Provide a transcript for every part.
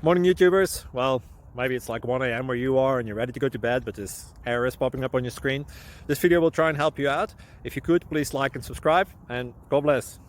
Morning YouTubers. Well, maybe it's like 1 a.m. where you are and you're ready to go to bed, but this error is popping up on your screen. This video will try and help you out. If you could, please like and subscribe, and God bless.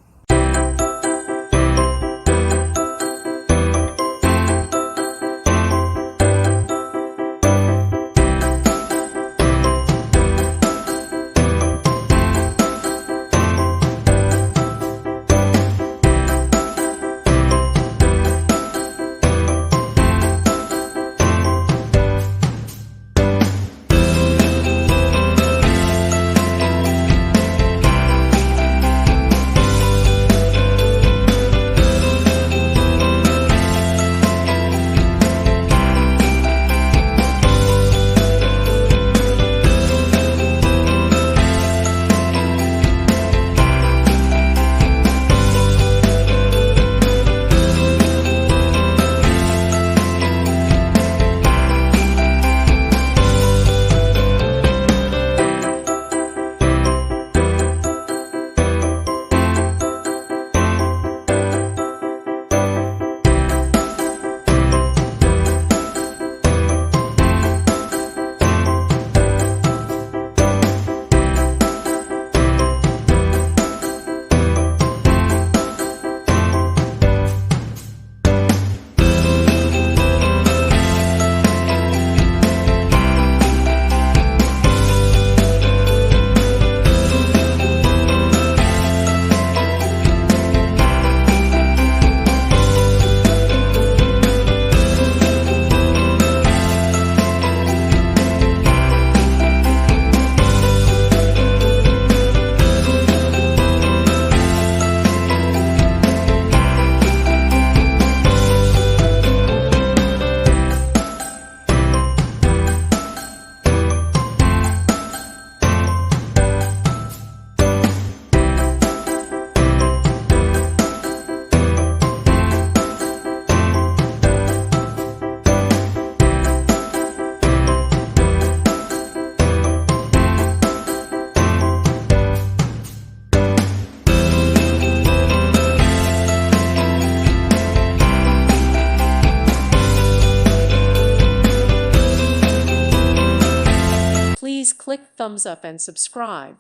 Please click thumbs up and subscribe.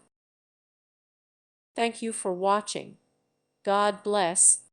Thank you for watching. God bless.